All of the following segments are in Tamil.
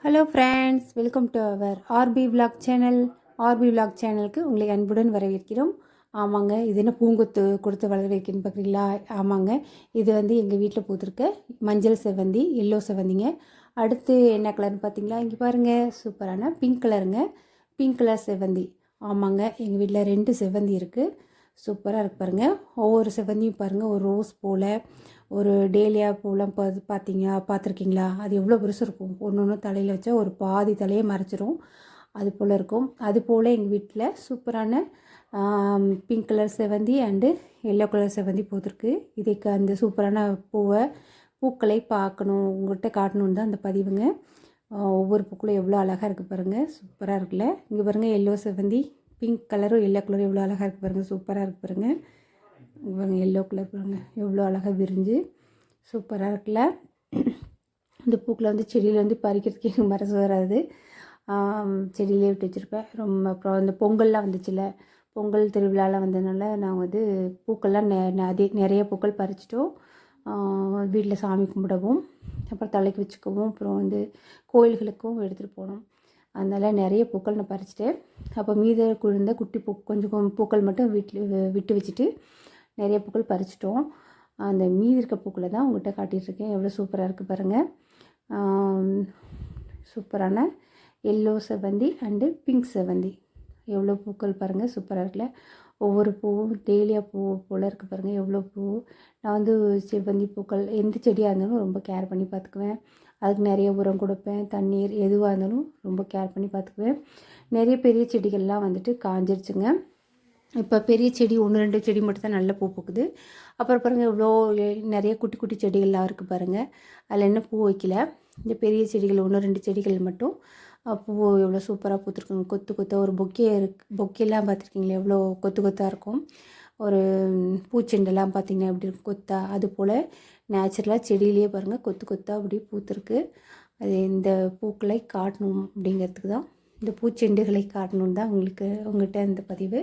Hello friends, welcome to our RP vlog channel. RP vlog சேனலுக்கு உங்களை அன்புடன் வரவேற்கிறோம். ஆமாங்க, இது என்ன பூங்கொத்து கொடுத்து வளர வைக்கணும்னு பார்க்குறீங்களா? ஆமாங்க, இது எங்கள் வீட்டில் பூத்திருக்க மஞ்சள் செவ்வந்தி, எல்லோ செவ்வந்திங்க. அடுத்து என்ன கலர்னு பார்த்தீங்களா? இங்கே பாருங்கள், சூப்பரான பிங்க் கலருங்க. பிங்க் கலர் செவ்வந்தி. ஆமாங்க, எங்கள் வீட்டில் 2 செவ்வந்தி இருக்குது. சூப்பராக இருக்குது பாருங்கள். ஒவ்வொரு செவ்வந்தியும் பாருங்கள், ஒரு ரோஸ் போல், ஒரு டேலியா பூலாம் பார்த்துருக்கீங்களா? அது எவ்வளோ பெருசு இருக்கும். ஒன்று ஒன்று தலையில் வச்சா ஒரு பாதி தலையை மறைச்சிரும். அது போல் இருக்கும். அது போல் எங்கள் வீட்டில் சூப்பரான பிங்க் கலர் செவ்வந்தி அண்டு எல்லோ கலர் செவ்வந்தி பூத்திருக்கு. இதுக்கு அந்த சூப்பரான பூக்களை பார்க்கணும், உங்கள்கிட்ட காட்டணுன்னு தான் அந்த பதிவுங்க. ஒவ்வொரு பூக்களும் எவ்வளோ அழகாக இருக்குது பாருங்கள், சூப்பராக இருக்குல்ல. இங்கே பாருங்கள், எல்லோ செவ்வந்தி, பிங்க் கலரும் எல்லோ கலரும் எவ்வளோ அழகாக இருக்குது பாருங்கள், சூப்பராக இருக்குது பாருங்கள். பாருங்கள், எல்லோ கலர் பாருங்கள் எவ்வளோ அழகாக விரிஞ்சு சூப்பராக இருக்குல்ல. இந்த பூக்களை செடியில் பறிக்கிறதுக்கு எனக்கு மனசு வராது. செடியிலே விட்டு வச்சுருப்பேன். அப்புறம் இந்த பொங்கல்லாம் வந்துச்சுல்ல, பொங்கல் திருவிழாலாம் வந்ததுனால நாங்கள் பூக்கள்லாம் நிறைய பூக்கள் பறிச்சிட்டோம். வீட்டில் சாமி கும்பிடவும், அப்புறம் தலைக்கு வச்சுக்கவும், அப்புறம் கோயில்களுக்கும் எடுத்துகிட்டு போனோம். அதனால் நிறைய பூக்கள் நான் பறிச்சிட்டேன். அப்போ மீத குழுந்த குட்டி கொஞ்சம் பூக்கள் மட்டும் வீட்டில் விட்டு வச்சுட்டு நிறைய பூக்கள் பறிச்சிட்டோம். அந்த மீதி இருக்க பூக்களை தான் உங்கள்கிட்ட காட்டிகிட்ருக்கேன். எவ்வளோ சூப்பராக இருக்குது பாருங்கள். சூப்பரான எல்லோ செவ்வந்தி அண்டு பிங்க் செவ்வந்தி, எவ்வளோ பூக்கள் பாருங்கள், சூப்பராக இருக்குல்ல. ஒவ்வொரு பூவும் டெய்லியா பூ போல் இருக்குது பாருங்கள், எவ்வளோ பூ. நான் செவ்வந்தி பூக்கள் எந்த செடியாக இருந்தாலும் ரொம்ப கேர் பண்ணி பார்த்துக்குவேன். அதுக்கு நிறைய உரம் கொடுப்பேன், தண்ணீர் எதுவாக இருந்தாலும் ரொம்ப கேர் பண்ணி பார்த்துக்குவேன். நிறைய பெரிய செடிகள்லாம் காஞ்சிருச்சுங்க. இப்போ பெரிய செடி 1-2 செடி மட்டும் தான் நல்ல பூ பூக்குது. அப்புறம் பாருங்கள், இவ்வளோ நிறைய குட்டி குட்டி செடிகள்லாம் இருக்குது பாருங்கள். அதில் என்ன பூ வைக்கல. இந்த பெரிய செடிகள் 1-2 செடிகள் மட்டும் பூ எவ்வளோ சூப்பராக பூத்துருக்குங்க. கொத்து கொத்தாக ஒரு பொக்கெல்லாம் பார்த்துருக்கீங்களா? எவ்வளோ கொத்து கொத்தாக இருக்கும். ஒரு பூச்செண்டெல்லாம் பார்த்திங்கன்னா எப்படி இருக்கும் கொத்தா, அது போல் நேச்சுரலாக செடியிலேயே பாருங்கள் கொத்து கொத்தாக அப்படி பூத்துருக்கு. அது இந்த பூக்களை காட்டணும் அப்படிங்கிறதுக்கு தான், இந்த பூச்செண்டுகளை காட்டணும் தான் உங்கள்கிட்ட இந்த பதிவு.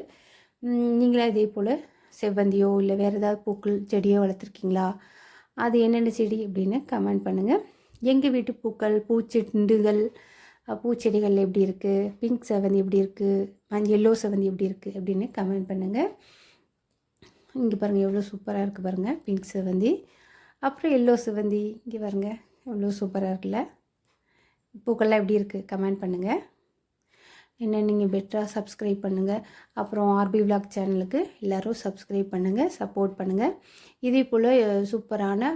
நீங்களே இதே போல் செவ்வந்தியோ இல்லை வேறு ஏதாவது பூக்கள் செடியோ வளர்த்துருக்கீங்களா? அது என்னென்ன செடி அப்படின்னு கமெண்ட் பண்ணுங்கள். எங்கள் வீட்டு பூக்கள், பூச்செண்டுகள், பூச்செடிகள் எப்படி இருக்குது, பிங்க் செவ்வந்தி எப்படி இருக்குது, எல்லோ செவ்வந்தி எப்படி இருக்குது அப்படின்னு கமெண்ட் பண்ணுங்கள். இங்கே பாருங்கள், எவ்வளோ சூப்பராக இருக்குது பாருங்கள் பிங்க் செவ்வந்தி. அப்புறம் எல்லோ செவ்வந்தி இங்கே பாருங்கள், எவ்வளோ சூப்பராக இருக்குல்ல. பூக்கள்லாம் எப்படி இருக்குது கமெண்ட் பண்ணுங்கள். என்ன நீங்கள் பெட்டராக சப்ஸ்கிரைப் பண்ணுங்கள். அப்புறம் ஆர்பி விலாக் சேனலுக்கு எல்லோரும் சப்ஸ்கிரைப் பண்ணுங்கள், சப்போர்ட் பண்ணுங்கள். இதே போல் சூப்பரான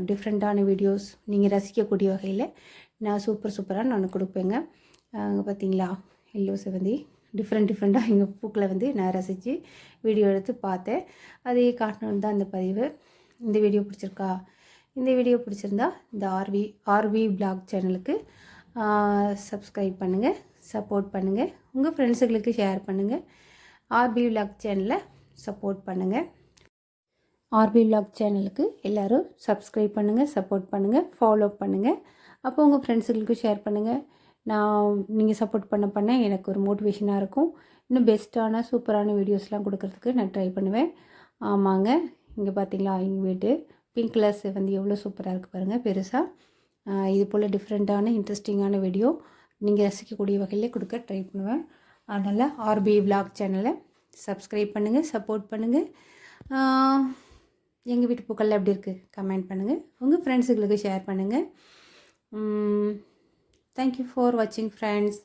டிஃப்ரெண்ட்டான வீடியோஸ் நீங்கள் ரசிக்கக்கூடிய வகையில் நான் சூப்பராக நான் கொடுப்பேங்க. அங்கே பார்த்தீங்களா, எல்லோ செவ்வந்தி டிஃப்ரெண்ட்டாக எங்கள் பூக்களை நான் ரசித்து வீடியோ எடுத்து பார்த்தேன். அதையே காட்டணுன்னு தான் இந்த பதிவு. இந்த வீடியோ பிடிச்சிருக்கா? இந்த வீடியோ பிடிச்சிருந்தா இந்த ஆர்வி விலாக் சேனலுக்கு சப்ஸ்கிரைப் பண்ணுங்கள், சப்போர்ட் பண்ணுங்கள். உங்கள் ஃப்ரெண்ட்ஸுங்களுக்கு ஷேர் பண்ணுங்கள். ஆர்பி விலாக் சேனலை சப்போர்ட் பண்ணுங்கள். ஆர்பி விலாக் சேனலுக்கு எல்லோரும் சப்ஸ்கிரைப் பண்ணுங்கள், சப்போர்ட் பண்ணுங்கள், ஃபாலோ பண்ணுங்கள். அப்போ உங்கள் ஃப்ரெண்ட்ஸுங்களுக்கு ஷேர் பண்ணுங்கள். நீங்கள் சப்போர்ட் பண்ண எனக்கு ஒரு மோட்டிவேஷனாக இருக்கும். இன்னும் பெஸ்ட்டான சூப்பரான வீடியோஸ்லாம் கொடுக்கறதுக்கு நான் ட்ரை பண்ணுவேன். ஆமாங்க, இங்கே பார்த்தீங்களா, எங்கள் வீட்டு பிங்க் கலர் செவ்வந்தி எவ்வளோ சூப்பராக இருக்குது பாருங்கள், பெருசாக. இது போல் டிஃப்ரெண்ட்டான இன்ட்ரெஸ்டிங்கான வீடியோ நீங்கள் ரசிக்கக்கூடிய வகையில் கொடுக்க ட்ரை பண்ணுவேன். அதனால் ஆர்பி விலாக் சேனலை சப்ஸ்கிரைப் பண்ணுங்கள், சப்போர்ட் பண்ணுங்கள். எங்கள் வீட்டு பூக்கள் எப்படி இருக்குது கமெண்ட் பண்ணுங்கள். உங்கள் ஃப்ரெண்ட்ஸுங்களுக்கு ஷேர் பண்ணுங்கள். தேங்க்யூ ஃபார் வாட்சிங் ஃப்ரெண்ட்ஸ்.